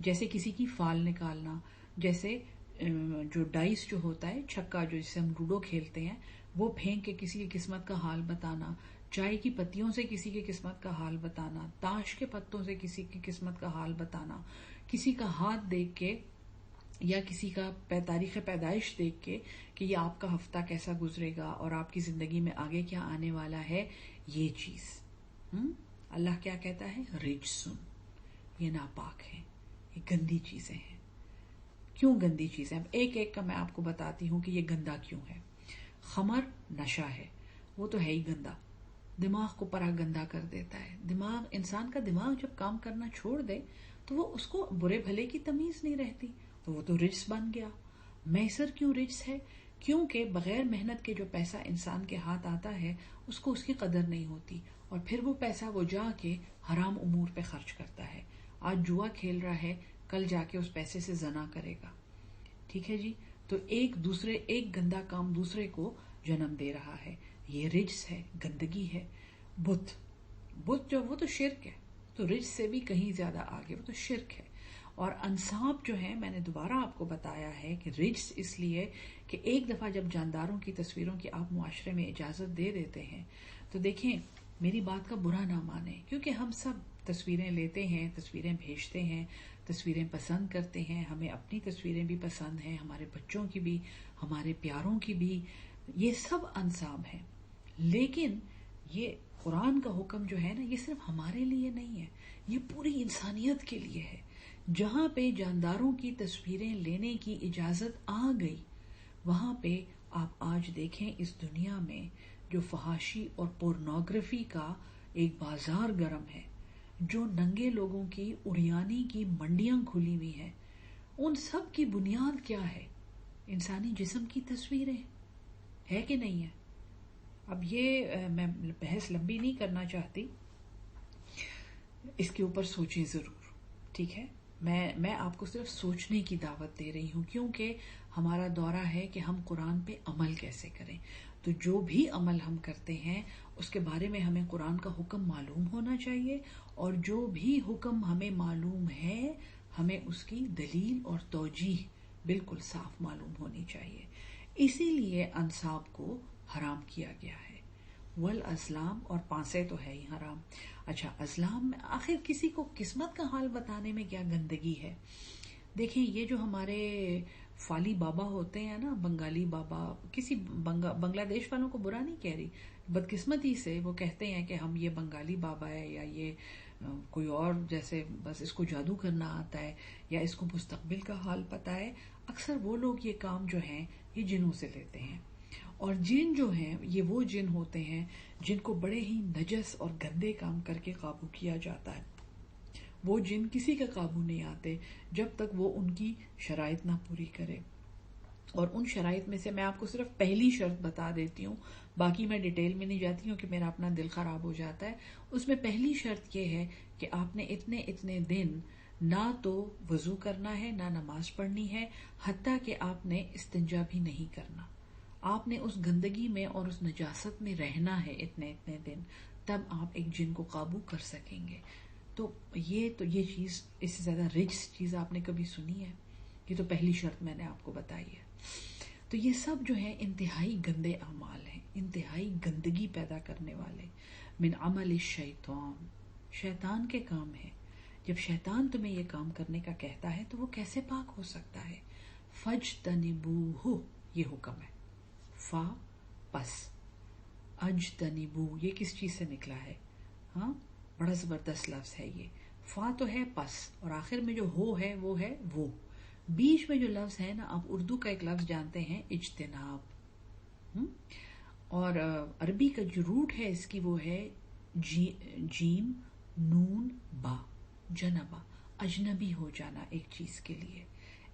جیسے کسی کی فال نکالنا، جیسے جو ڈائس جو ہوتا ہے، چھکا جو جسے ہم لوڈو کھیلتے ہیں، وہ پھینک کے کسی کی قسمت کا حال بتانا، چائے کی پتیوں سے کسی کی قسمت کا حال بتانا، تاش کے پتوں سے کسی کی قسمت کا حال بتانا، کسی کا ہاتھ دیکھ کے یا کسی کا تاریخ پیدائش دیکھ کے کہ یہ آپ کا ہفتہ کیسا گزرے گا اور آپ کی زندگی میں آگے کیا آنے والا ہے، یہ چیز اللہ کیا کہتا ہے؟ رجسن، یہ ناپاک ہے، یہ گندی چیزیں ہیں۔ کیوں گندی چیزیں؟ اب ایک ایک کا میں آپ کو بتاتی ہوں کہ یہ گندا کیوں ہے۔ خمر نشہ ہے، وہ تو ہے ہی گندا، دماغ کو پرا گندا کر دیتا ہے۔ انسان کا دماغ جب کام کرنا چھوڑ دے تو وہ اس کو برے بھلے کی تمیز نہیں رہتی، تو وہ تو رجس بن گیا۔ میسر کیوں رجس ہے؟ کیونکہ بغیر محنت کے جو پیسہ انسان کے ہاتھ آتا ہے اس کو اس کی قدر نہیں ہوتی، اور پھر وہ پیسہ وہ جا کے حرام امور پہ خرچ کرتا ہے۔ آج جوا کھیل رہا ہے، کل جا کے اس پیسے سے زنا کرے گا، ٹھیک ہے جی؟ تو ایک گندا کام دوسرے کو جنم دے رہا ہے، یہ رجس ہے، گندگی ہے۔ بت جو وہ تو شرک ہے، تو رجس سے بھی کہیں زیادہ آگے، وہ تو شرک ہے۔ اور انصاب جو ہے، میں نے دوبارہ آپ کو بتایا ہے کہ رجس اس لیے کہ ایک دفعہ جب جانداروں کی تصویروں کی آپ معاشرے میں اجازت دے دیتے ہیں تو دیکھیں، میری بات کا برا نہ مانیں، کیونکہ ہم سب تصویریں لیتے ہیں، تصویریں بھیجتے ہیں، تصویریں پسند کرتے ہیں، ہمیں اپنی تصویریں بھی پسند ہیں، ہمارے بچوں کی بھی، ہمارے پیاروں کی بھی، یہ سب انصاب ہیں۔ لیکن یہ قرآن کا حکم جو ہے نا، یہ صرف ہمارے لیے نہیں ہے، یہ پوری انسانیت کے لیے ہے۔ جہاں پہ جانداروں کی تصویریں لینے کی اجازت آ گئی، وہاں پہ آپ آج دیکھیں اس دنیا میں جو فحاشی اور پورنوگرافی کا ایک بازار گرم ہے، جو ننگے لوگوں کی اڑیانی کی منڈیاں کھلی ہوئی ہیں، ان سب کی بنیاد کیا ہے؟ انسانی جسم کی تصویریں ہے کہ نہیں ہے؟ اب یہ میں بحث لمبی نہیں کرنا چاہتی، اس کے اوپر سوچیں ضرور، ٹھیک ہے؟ میں آپ کو صرف سوچنے کی دعوت دے رہی ہوں، کیونکہ ہمارا دورہ ہے کہ ہم قرآن پہ عمل کیسے کریں۔ تو جو بھی عمل ہم کرتے ہیں اس کے بارے میں ہمیں قرآن کا حکم معلوم ہونا چاہیے، اور جو بھی حکم ہمیں معلوم ہے ہمیں اس کی دلیل اور توجیہ بالکل صاف معلوم ہونی چاہیے۔ اسی لیے انصاب کو حرام کیا گیا ہے۔ والازلام، اور پانسے تو ہے ہی حرام۔ اچھا، ازلام میں آخر کسی کو قسمت کا حال بتانے میں کیا گندگی ہے؟ دیکھیں، یہ جو ہمارے فالی بابا ہوتے ہیں نا، بنگالی بابا، کسی بنگلہ دیش والوں کو برا نہیں کہہ رہی، بدقسمتی سے وہ کہتے ہیں کہ ہم یہ بنگالی بابا ہے، یا یہ کوئی اور، جیسے بس اس کو جادو کرنا آتا ہے، یا اس کو مستقبل کا حال پتا ہے۔ اکثر وہ لوگ یہ کام جو ہیں یہ جنوں سے لیتے ہیں، اور جن جو ہیں یہ وہ جن ہوتے ہیں جن کو بڑے ہی نجس اور گندے کام کر کے قابو کیا جاتا ہے۔ وہ جن کسی کا قابو نہیں آتے جب تک وہ ان کی شرائط نہ پوری کرے۔ اور ان شرائط میں سے میں آپ کو صرف پہلی شرط بتا دیتی ہوں، باقی میں ڈیٹیل میں نہیں جاتی ہوں کہ میرا اپنا دل خراب ہو جاتا ہے۔ اس میں پہلی شرط یہ ہے کہ آپ نے اتنے دن نہ تو وضو کرنا ہے، نہ نماز پڑھنی ہے، حتیٰ کہ آپ نے استنجا بھی نہیں کرنا۔ آپ نے اس گندگی میں اور اس نجاست میں رہنا ہے اتنے دن، تب آپ ایک جن کو قابو کر سکیں گے۔ تو یہ چیز، اس سے زیادہ رچ چیز آپ نے کبھی سنی ہے؟ یہ تو پہلی شرط میں نے آپ کو بتائی ہے۔ تو یہ سب جو ہے انتہائی گندے اعمال ہیں، انتہائی گندگی پیدا کرنے والے۔ من عمل الشیطان، شیطان کے کام ہیں۔ جب شیطان تمہیں یہ کام کرنے کا کہتا ہے تو وہ کیسے پاک ہو سکتا ہے؟ فاجتنبوہ، یہ حکم ہے۔ فا پس، اجتنبو، یہ کس چیز سے نکلا ہے؟ ہاں، بڑا زبردست لفظ ہے یہ۔ فا تو ہے پس، اور آخر میں جو ہو ہے وہ ہے وہ۔ بیچ میں جو لفظ ہے نا، آپ اردو کا ایک لفظ جانتے ہیں اجتناب، اور عربی کا جو روٹ ہے اس کی وہ ہے جیم نون با، جنبا، اجنبی ہو جانا ایک چیز کے لیے،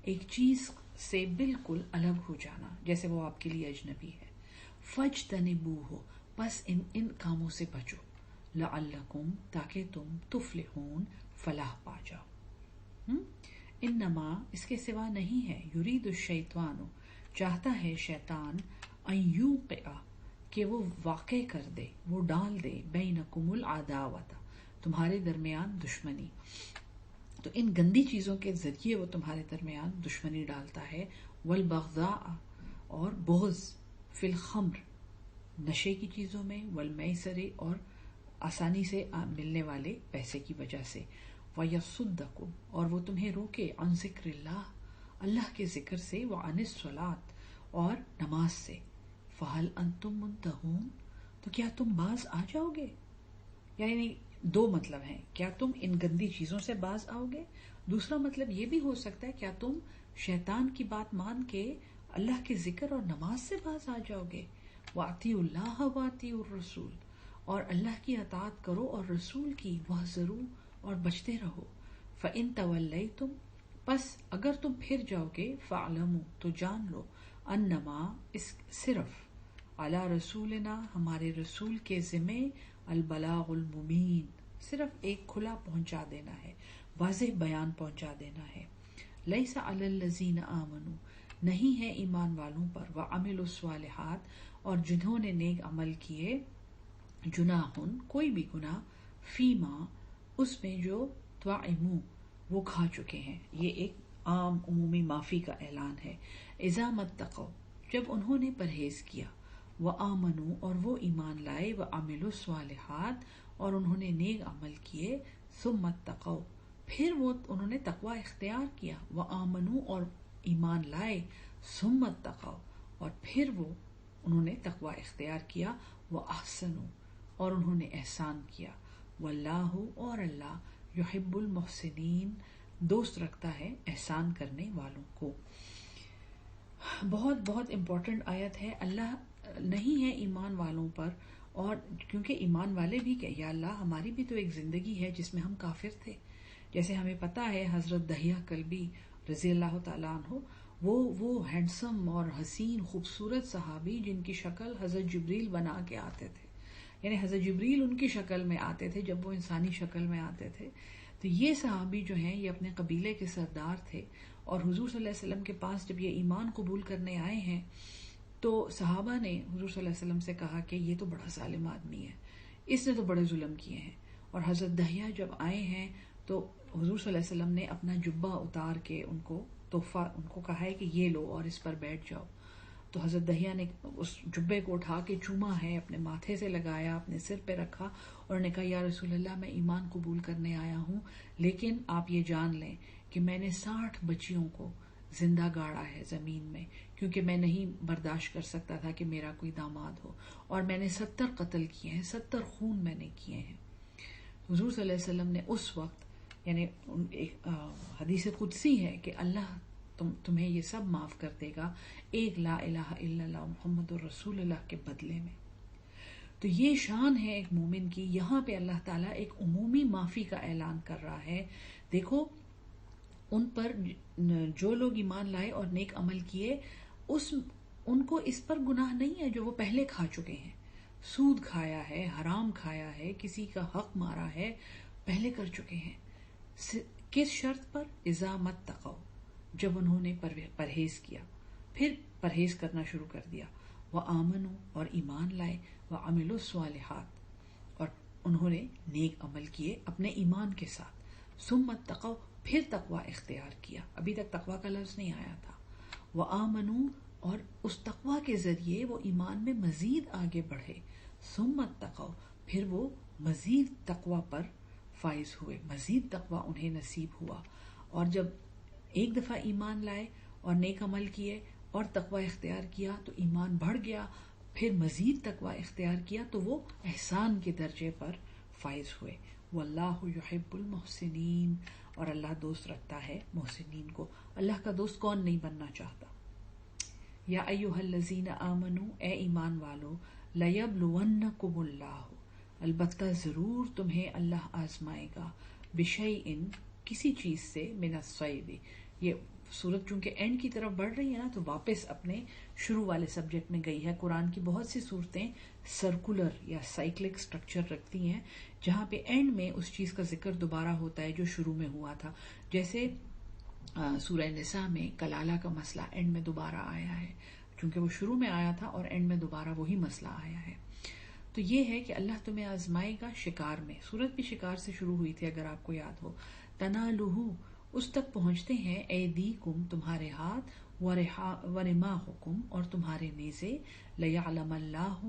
ایک چیز سے بالکل الگ ہو جانا، جیسے وہ آپ کے لیے اجنبی ہے۔ فاجتنبوہ، پس ان کاموں سے بچو، لعلکم، تاکہ تم تفلحون، فلاح پا جاؤ۔ انما، اس کے سوا نہیں ہے، یرید الشیطان، چاہتا ہے شیطان، ان یوقع، کہ وہ واقع کر دے، وہ ڈال دے، بینکم العداوۃ، تمہارے درمیان دشمنی۔ تو ان گندی چیزوں کے ذریعے وہ تمہارے درمیان دشمنی ڈالتا ہے، والبغضاء، اور بغض، فی الخمر، نشے کی چیزوں میں، والمیسر اور آسانی سے ملنے والے پیسے کی وجہ سے، ویصدکم اور وہ تمہیں روکے عن ذکر اللہ کے ذکر سے، وعن الصلاۃ اور نماز سے، فہل انتم منتہون تو کیا تم باز آ جاؤ گے؟ یعنی دو مطلب ہیں، کیا تم ان گندی چیزوں سے باز آؤ گے؟ دوسرا مطلب یہ بھی ہو سکتا ہے کیا تم شیطان کی بات مان کے اللہ کے ذکر اور نماز سے باز آ جاؤ گے؟ وَأَطِیعُوا اللَّهَ وَأَطِیعُوا الرَّسُولَ اور اللہ کی اطاعت کرو اور رسول کی، وَاحْذَرُوا اور بچتے رہو، فَإِن تَوَلَّیْتُمْ پس اگر تم پھر جاؤ گے، فَاعْلَمُوا تو جان لو، انما اس صرف، علی رسولنا ہمارے رسول کے ذمہ، البلاغ المبین صرف ایک کھلا پہنچا دینا ہے، واضح بیان پہنچا دینا ہے، لیس علی الذین آمنوا نہیں ہے ایمان والوں پر، وعملوا الصالحات اور جنہوں نے نیک عمل کیے، جناحن کوئی بھی گناہ، فیما اس میں جو طعموا وہ کھا چکے ہیں، یہ ایک عام عمومی معافی کا اعلان ہے، اذا متقوا جب انہوں نے پرہیز کیا، وآمنوا اور وہ ایمان لائے، وعملوا الصالحات اور انہوں نے نیک عمل کیے، ثم اتقوا پھر وہ انہوں نے تقوی اختیار کیا، وآمنوا اور ایمان لائے، ثم اتقوا اور پھر وہ انہوں نے تقوی اختیار کیا، واحسنوا اور انہوں نے احسان کیا، واللہ اور اللہ یحب المحسنین دوست رکھتا ہے احسان کرنے والوں کو۔ بہت بہت امپورٹنٹ آیت ہے، اللہ نہیں ہے ایمان والوں پر، اور کیونکہ ایمان والے بھی کہ یا اللہ ہماری بھی تو ایک زندگی ہے جس میں ہم کافر تھے، جیسے ہمیں پتا ہے حضرت دحیہ کلبی رضی اللہ تعالیٰ عنہ وہ ہینڈسم اور حسین خوبصورت صحابی جن کی شکل حضرت جبریل بنا کے آتے تھے، یعنی حضرت جبریل ان کی شکل میں آتے تھے جب وہ انسانی شکل میں آتے تھے، تو یہ صحابی جو ہیں یہ اپنے قبیلے کے سردار تھے، اور حضور صلی اللہ علیہ وسلم کے پاس جب یہ ایمان قبول کرنے آئے ہیں تو صحابہ نے حضور صلی اللہ علیہ وسلم سے کہا کہ یہ تو بڑا ظالم آدمی ہے، اس نے تو بڑے ظلم کیے ہیں، اور حضرت دحیہ جب آئے ہیں تو حضور صلی اللہ علیہ وسلم نے اپنا جبہ اتار کے ان کو تحفہ ان کو کہا ہے کہ یہ لو اور اس پر بیٹھ جاؤ، تو حضرت دحیہ نے اس جبے کو اٹھا کے چوما ہے، اپنے ماتھے سے لگایا، اپنے سر پہ رکھا اور نے کہا یا رسول اللہ میں ایمان قبول کرنے آیا ہوں، لیکن آپ یہ جان لیں کہ میں نے 60 بچیوں کو زندہ گاڑا ہے زمین میں، کیونکہ میں نہیں برداشت کر سکتا تھا کہ میرا کوئی داماد ہو، اور میں نے 70 قتل کیے ہیں، 70 خون میں نے کیے ہیں۔ حضور صلی اللہ علیہ وسلم نے اس وقت، یعنی ایک حدیث قدسی ہے کہ اللہ تمہیں یہ سب معاف کر دے گا ایک لا الہ الا اللہ محمد الرسول اللہ کے بدلے میں۔ تو یہ شان ہے ایک مومن کی، یہاں پہ اللہ تعالیٰ ایک عمومی معافی کا اعلان کر رہا ہے، دیکھو ان پر جو لوگ ایمان لائے اور نیک عمل کیے ان کو اس پر گناہ نہیں ہے جو وہ پہلے کھا چکے ہیں، سود کھایا ہے، حرام کھایا ہے، کسی کا حق مارا ہے، پہلے کر چکے ہیں، کس شرط پر؟ اذا متقوا جب انہوں نے پرہیز کیا، پھر پرہیز کرنا شروع کر دیا، وآمنوا اور ایمان لائے، وعملوا الصالحات اور انہوں نے نیک عمل کیے اپنے ایمان کے ساتھ، ثم اتقوا پھر تقوی اختیار کیا، ابھی تک تقوی کا لفظ نہیں آیا تھا، وآمنوا اور اس تقوی کے ذریعے وہ ایمان میں مزید آگے بڑھے، ثم اتقوا پھر وہ مزید تقوی پر فائز ہوئے، مزید تقوی انہیں نصیب ہوا، اور جب ایک دفعہ ایمان لائے اور نیک عمل کیے اور تقوی اختیار کیا تو ایمان بڑھ گیا، پھر مزید تقوی اختیار کیا تو وہ احسان کے درجے پر فائز ہوئے، واللہ یحب المحسنین اور اللہ دوست رکھتا ہے محسنین کو۔ اللہ کا دوست کون نہیں بننا چاہتا؟ یا ایھا الذین آمنوا اے ایمان والو، لیبلونکم اللہ البتہ ضرور تمہیں اللہ آزمائے گا، بشیء کسی چیز سے، من الصید یہ سورت چونکہ اینڈ کی طرف بڑھ رہی ہے نا تو واپس اپنے شروع والے سبجیکٹ میں گئی ہے۔ قرآن کی بہت سی صورتیں سرکولر یا سائیکلک سٹرکچر رکھتی ہیں جہاں پہ اینڈ میں اس چیز کا ذکر دوبارہ ہوتا ہے جو شروع میں ہوا تھا، جیسے سورہ نساء میں کلالہ کا مسئلہ اینڈ میں دوبارہ آیا ہے، چونکہ وہ شروع میں آیا تھا اور اینڈ میں دوبارہ وہی مسئلہ آیا ہے۔ تو یہ ہے کہ اللہ تمہیں آزمائے گا شکار میں، سورت بھی شکار سے شروع ہوئی تھی اگر آپ کو یاد ہو، تنالہ اس تک پہنچتے ہیں، ایدیکم تمہارے ہاتھ، ورماحکم اور تمہارے نیزے، لیعلم اللہ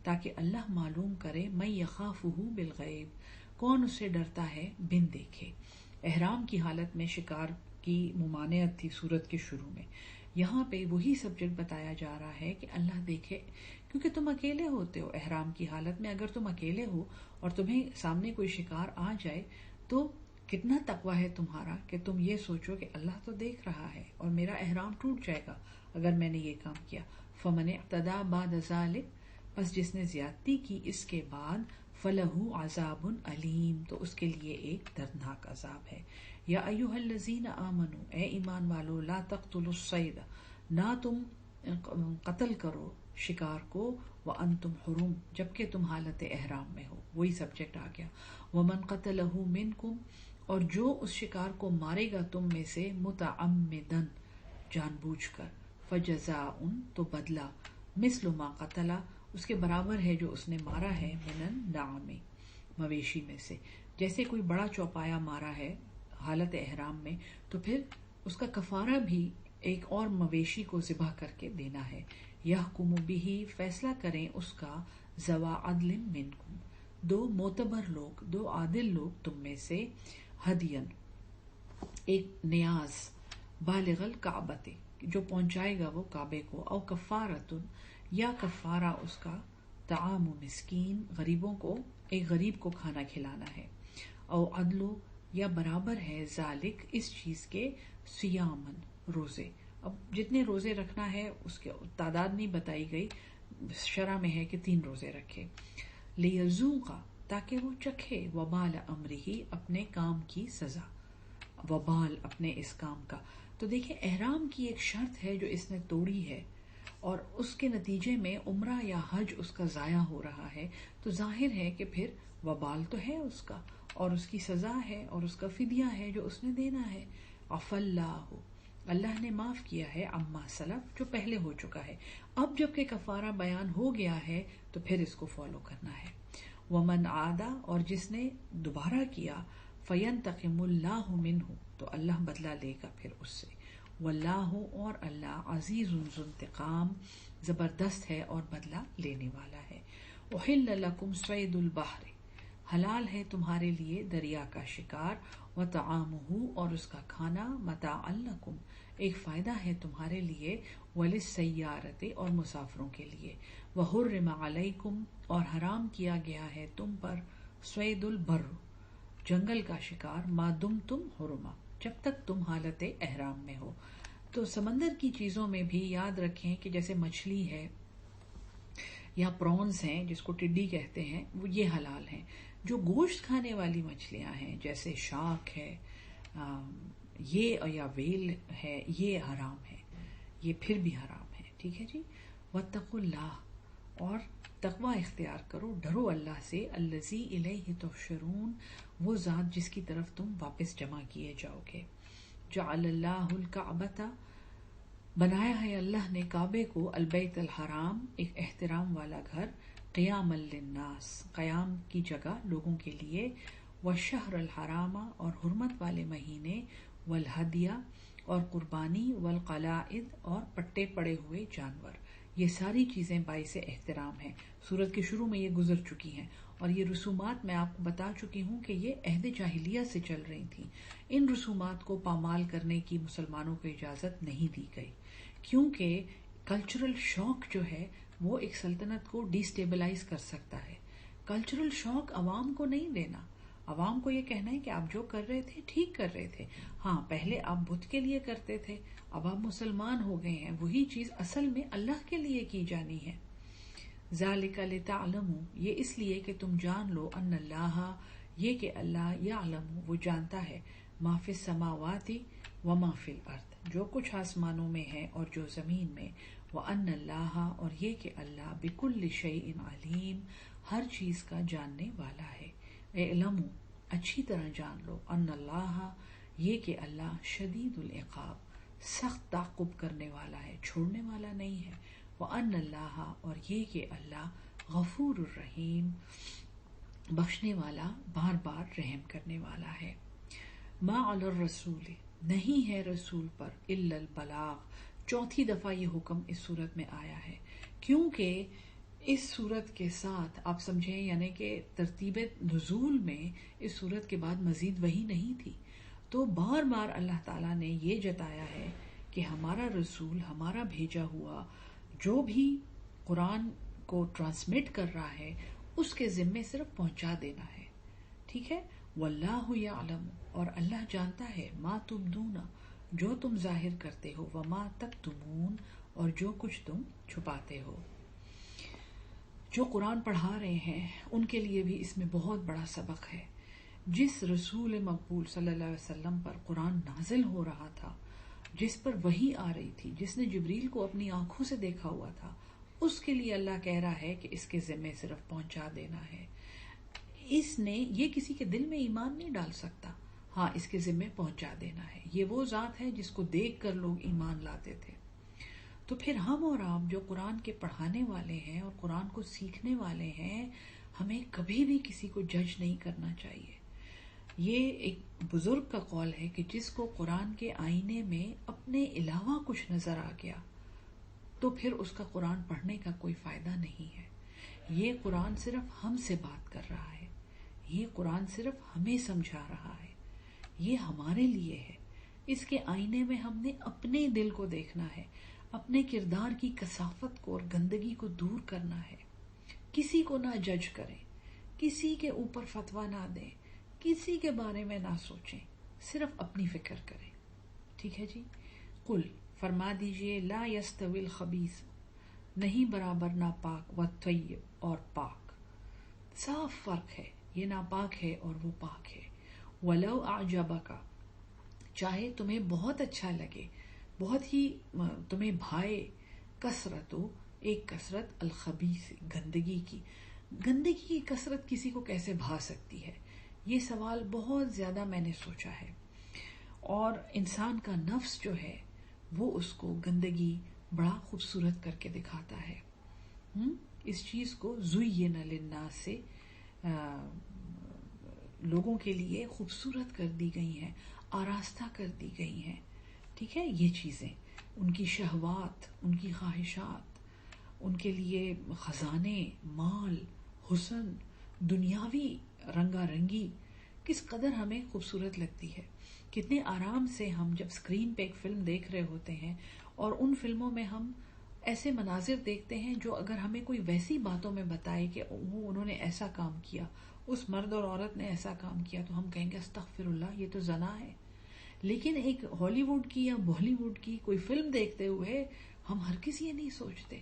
تاکہ اللہ معلوم کرے من یخافہ بالغیب، کون اسے ڈرتا ہے بن دیکھے۔ احرام کی حالت میں شکار کی ممانعت تھی سورت کے شروع میں، یہاں پہ وہی سبجیکٹ بتایا جا رہا ہے کہ اللہ دیکھے، کیونکہ تم اکیلے ہوتے ہو احرام کی حالت میں۔ اگر تم اکیلے ہو اور تمہیں سامنے کوئی شکار آ جائے تو کتنا تقوی ہے تمہارا کہ تم یہ سوچو کہ اللہ تو دیکھ رہا ہے اور میرا احرام ٹوٹ جائے گا اگر میں نے یہ کام کیا۔ فمن اعتدی بعد ذلک، پس جس نے زیادتی کی اس کے بعد، فلہ عذاب علیم، تو اس کے لیے ایک دردناک عذاب ہے۔ یا ایھا الذین آمنوا، اے ایمان والو، لا تقتلوا الصید، نہ تم قتل کرو شکار کو، وانتم حرم، جبکہ تم حالت احرام میں ہو، وہی سبجیکٹ آ گیا۔ ومن قتلہ منکم، اور جو اس شکار کو مارے گا تم میں سے، متعمدن، جان بوجھ کر، فجزاء، تو بدلہ، مثل ما قتل، اس کے برابر ہے جو اس نے مارا ہے، من النعم، مویشی میں سے۔ جیسے کوئی بڑا چوپایا مارا ہے حالت احرام میں تو پھر اس کا کفارہ بھی ایک اور مویشی کو ذبح کر کے دینا ہے۔ یحکم بہ، فیصلہ کریں اس کا، ذوا عدل منکم، دو معتبر لوگ، دو عادل لوگ تم میں سے، ہدین، ایک نیاز، بالغ الکعبۃ، جو پہنچائے گا وہ کعبے کو، او کفارۃ، یا کفارہ اس کا، طعام مسکین، غریبوں کو، ایک غریب کو کھانا کھلانا ہے، او عدلو، یا برابر ہے، ذالک، اس چیز کے، سیامن، روزے۔ اب جتنے روزے رکھنا ہے اس کے تعداد نہیں بتائی گئی، شرع میں ہے کہ 3 روزے رکھے۔ لیذوق، تاکہ وہ چکھے، وبال امرہ، اپنے کام کی سزا، وبال اپنے اس کام کا۔ تو دیکھیں احرام کی ایک شرط ہے جو اس نے توڑی ہے اور اس کے نتیجے میں عمرہ یا حج اس کا ضائع ہو رہا ہے، تو ظاہر ہے کہ پھر وبال تو ہے اس کا، اور اس کی سزا ہے اور اس کا فدیہ ہے جو اس نے دینا ہے۔ عفا اللہ، اللہ نے معاف کیا ہے، عما سلف، جو پہلے ہو چکا ہے۔ اب جب کہ کفارہ بیان ہو گیا ہے تو پھر اس کو فالو کرنا ہے۔ ومن عاد، اور جس نے دوبارہ کیا، فینتقم اللہ منہ، تو اللہ بدلہ لے گا پھر اس سے۔ واللہ، اور اللہ، عزیز ذو انتقام، زبردست ہے اور بدلہ لینے والا ہے۔ احل لکم صید البحر، حلال ہے تمہارے لیے دریا کا شکار، وطعامہ، اور اس کا کھانا، متاعا لکم، ایک فائدہ ہے تمہارے لیے، وللسیارۃ، اور مسافروں کے لیے، وحرم علیکم، اور حرام کیا گیا ہے تم پر، صید البر، جنگل کا شکار، ما دمتم حرما، جب تک تم حالت احرام میں ہو۔ تو سمندر کی چیزوں میں بھی یاد رکھیں کہ جیسے مچھلی ہے یا پرونز ہیں جس کو ٹڈی کہتے ہیں، وہ یہ حلال ہیں۔ جو گوشت کھانے والی مچھلیاں ہیں جیسے شارک ہے یہ، یا ویل ہے، یہ حرام ہے، یہ پھر بھی حرام ہے، ٹھیک ہے جی۔ واتقوا اللہ، اور تقوی اختیار کرو، ڈرو اللہ سے، الذی الیہ تحشرون، وہ ذات جس کی طرف تم واپس جمع کیے جاؤ گے۔ جعل اللہ الکعبۃ، بنایا ہے اللہ نے کعبے کو، البیت الحرام، ایک احترام والا گھر، قیاما للناس، قیام کی جگہ لوگوں کے لیے، والشہر الحرام، اور حرمت والے مہینے، والہدی، اور قربانی، والقلائد، اور پٹے پڑے ہوئے جانور، یہ ساری چیزیں باعث احترام ہیں۔ سورت کے شروع میں یہ گزر چکی ہیں، اور یہ رسومات میں آپ کو بتا چکی ہوں کہ یہ عہد جاہلیہ سے چل رہی تھیں۔ ان رسومات کو پامال کرنے کی مسلمانوں کو اجازت نہیں دی گئی، کیونکہ کلچرل شوق جو ہے وہ ایک سلطنت کو ڈی سٹیبلائز کر سکتا ہے۔ کلچرل شوق عوام کو نہیں دینا، عوام کو یہ کہنا ہے کہ آپ جو کر رہے تھے ٹھیک کر رہے تھے، ہاں پہلے آپ بت کے لیے کرتے تھے، اب آپ مسلمان ہو گئے ہیں، وہی چیز اصل میں اللہ کے لیے کی جانی ہے۔ ذالک لتعلموا، یہ اس لیے کہ تم جان لو، ان اللہ، یہ کہ اللہ، یعلم، وہ جانتا ہے، ما فی السماوات وما فی الارض، جو کچھ آسمانوں میں ہے اور جو زمین میں، وان اللہ، اور یہ کہ اللہ، بکل شیء علیم، ہر چیز کا جاننے والا ہے۔ اعلموا، اچھی طرح جان لو، ان اللہ، یہ کہ اللہ، شدید العقاب، سخت تعقب کرنے والا ہے، چھوڑنے والا نہیں ہے، وان اللہ، اور یہ کہ اللہ، غفور الرحیم، بخشنے والا، بار بار رحم کرنے والا ہے۔ ما علی الرسول، نہیں ہے رسول پر، الا البلاغ، چوتھی دفعہ یہ حکم اس صورت میں آیا ہے، کیونکہ اس صورت کے ساتھ آپ سمجھیں یعنی کہ ترتیب نزول میں اس صورت کے بعد مزید وحی نہیں تھی، تو بار بار اللہ تعالیٰ نے یہ جتایا ہے کہ ہمارا رسول، ہمارا بھیجا ہوا جو بھی قرآن کو ٹرانسمٹ کر رہا ہے اس کے ذمے صرف پہنچا دینا ہے. ٹھیک ہے. واللہ یعلم، اور اللہ جانتا ہے، ما تبدون، جو تم ظاہر کرتے ہو، وما تکتمون، اور جو کچھ تم چھپاتے ہو. جو قرآن پڑھا رہے ہیں ان کے لیے بھی اس میں بہت بڑا سبق ہے. جس رسول مقبول صلی اللہ علیہ وسلم پر قرآن نازل ہو رہا تھا، جس پر وحی آ رہی تھی، جس نے جبریل کو اپنی آنکھوں سے دیکھا ہوا تھا، اس کے لیے اللہ کہہ رہا ہے کہ اس کے ذمے صرف پہنچا دینا ہے. اس نے یہ کسی کے دل میں ایمان نہیں ڈال سکتا. ہاں، اس کے ذمے پہنچا دینا ہے. یہ وہ ذات ہے جس کو دیکھ کر لوگ ایمان لاتے تھے. تو پھر ہم اور آپ جو قرآن کے پڑھانے والے ہیں اور قرآن کو سیکھنے والے ہیں، ہمیں کبھی بھی کسی کو جج نہیں کرنا چاہیے. یہ ایک بزرگ کا قول ہے کہ جس کو قرآن کے آئینے میں اپنے علاوہ کچھ نظر آ گیا تو پھر اس کا قرآن پڑھنے کا کوئی فائدہ نہیں ہے. یہ قرآن صرف ہم سے بات کر رہا ہے، یہ قرآن صرف ہمیں سمجھا رہا ہے، یہ ہمارے لیے ہے. اس کے آئینے میں ہم نے اپنے دل کو دیکھنا ہے، اپنے کردار کی کثافت کو اور گندگی کو دور کرنا ہے. کسی کو نہ جج کریں، کسی کے اوپر فتویٰ نہ دیں، کسی کے بارے میں نہ سوچیں، صرف اپنی فکر کریں. ٹھیک ہے جی. قل، فرما دیجئے، لا یستوی الخبیث، نہیں برابر ناپاک، والطیب، اور پاک. صاف فرق ہے، یہ ناپاک ہے اور وہ پاک ہے. ولو اعجبک، چاہے تمہیں بہت اچھا لگے، بہت ہی تمہیں بھائے، کثرت ہو، ایک کثرت، الخبیث، گندگی کی. گندگی کی کثرت کسی کو کیسے بھا سکتی ہے؟ یہ سوال بہت زیادہ میں نے سوچا ہے. اور انسان کا نفس جو ہے وہ اس کو گندگی بڑا خوبصورت کر کے دکھاتا ہے. اس چیز کو زین للناس سے لوگوں کے لیے خوبصورت کر دی گئی ہیں، آراستہ کر دی گئی ہیں. ٹھیک ہے. یہ چیزیں، ان کی شہوات، ان کی خواہشات، ان کے لیے خزانے، مال، حسن، دنیاوی رنگا رنگی کس قدر ہمیں خوبصورت لگتی ہے. کتنے آرام سے ہم جب اسکرین پہ ایک فلم دیکھ رہے ہوتے ہیں اور ان فلموں میں ہم ایسے مناظر دیکھتے ہیں جو اگر ہمیں کوئی ویسی باتوں میں بتائے کہ انہوں نے ایسا کام کیا، اس مرد اور عورت نے ایسا کام کیا، تو ہم کہیں گے استغفر اللہ، یہ تو زنا ہے. لیکن ایک ہالی ووڈ کی یا بالی ووڈ کی کوئی فلم دیکھتے ہوئے ہم ہرگز یہ نہیں سوچتے.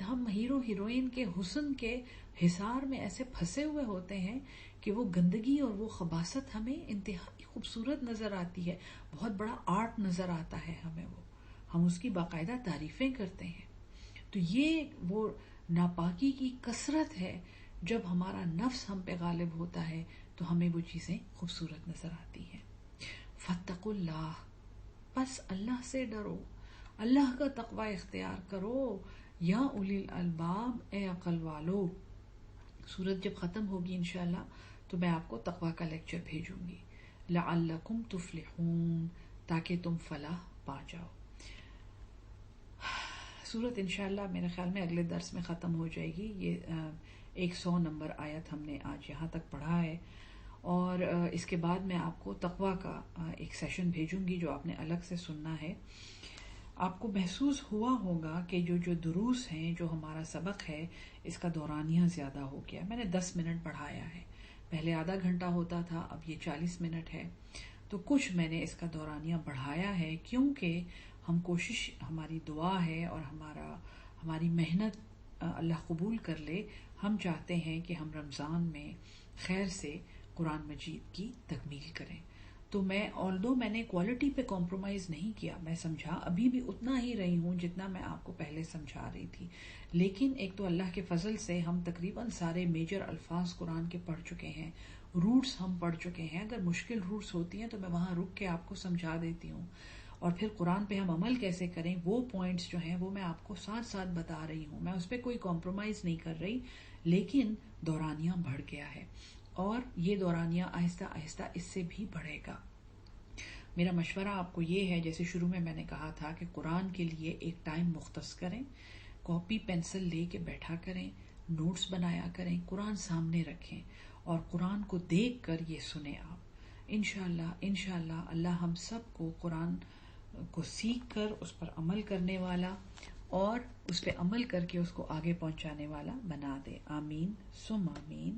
ہم ہیرو ہیروئن کے حسن کے حصار میں ایسے پھنسے ہوئے ہوتے ہیں کہ وہ گندگی اور وہ خباثت ہمیں انتہائی خوبصورت نظر آتی ہے، بہت بڑا آرٹ نظر آتا ہے ہمیں. وہ ہم اس کی باقاعدہ تعریفیں کرتے ہیں. تو یہ وہ ناپاکی کی کثرت ہے. جب ہمارا نفس ہم پہ غالب ہوتا ہے تو ہمیں وہ چیزیں خوبصورت نظر آتی ہیں. فاتقوا اللہ، بس اللہ سے ڈرو، اللہ کا تقوی اختیار کرو. یا اولی الالباب، اے عقل والو. سورت جب ختم ہوگی انشاءاللہ تو میں آپ کو تقوی کا لیکچر بھیجوں گی. لعلکم تفلحون، تاکہ تم فلاح پا جاؤ. سورت انشاءاللہ میرے خیال میں اگلے درس میں ختم ہو جائے گی. یہ 100 نمبر آیت ہم نے آج یہاں تک پڑھا ہے، اور اس کے بعد میں آپ کو تقوی کا ایک سیشن بھیجوں گی جو آپ نے الگ سے سننا ہے. آپ کو محسوس ہوا ہوگا کہ جو دروس ہیں، جو ہمارا سبق ہے، اس کا دورانیہ زیادہ ہو گیا. میں نے 10 منٹ بڑھایا ہے، پہلے آدھا گھنٹہ ہوتا تھا، اب یہ 40 منٹ ہے. تو کچھ میں نے اس کا دورانیہ بڑھایا ہے کیونکہ ہم کوشش، ہماری دعا ہے اور ہماری محنت اللہ قبول کر لے. ہم چاہتے ہیں کہ ہم رمضان میں خیر سے قرآن مجید کی تکمیل کریں. تو میں نے کوالٹی پہ کمپرومائز نہیں کیا. میں سمجھا ابھی بھی اتنا ہی رہی ہوں جتنا میں آپ کو پہلے سمجھا رہی تھی. لیکن ایک تو اللہ کے فضل سے ہم تقریباً سارے میجر الفاظ قرآن کے پڑھ چکے ہیں، روٹس ہم پڑھ چکے ہیں. اگر مشکل روٹس ہوتی ہیں تو میں وہاں رک کے آپ کو سمجھا دیتی ہوں، اور پھر قرآن پہ ہم عمل کیسے کریں وہ پوائنٹس جو ہیں وہ میں آپ کو ساتھ ساتھ بتا رہی ہوں. میں اس پہ کوئی کمپرومائز نہیں کر رہی، لیکن دورانیہ بڑھ گیا ہے اور یہ دورانیہ آہستہ آہستہ اس سے بھی بڑھے گا. میرا مشورہ آپ کو یہ ہے، جیسے شروع میں نے کہا تھا کہ قرآن کے لیے ایک ٹائم مختص کریں، کاپی پینسل لے کے بیٹھا کریں، نوٹس بنایا کریں، قرآن سامنے رکھیں اور قرآن کو دیکھ کر یہ سنیں آپ. انشاءاللہ اللہ ہم سب کو قرآن کو سیکھ کر اس پر عمل کرنے والا اور اس پہ عمل کر کے اس کو آگے پہنچانے والا بنا دے. آمین ثم آمین.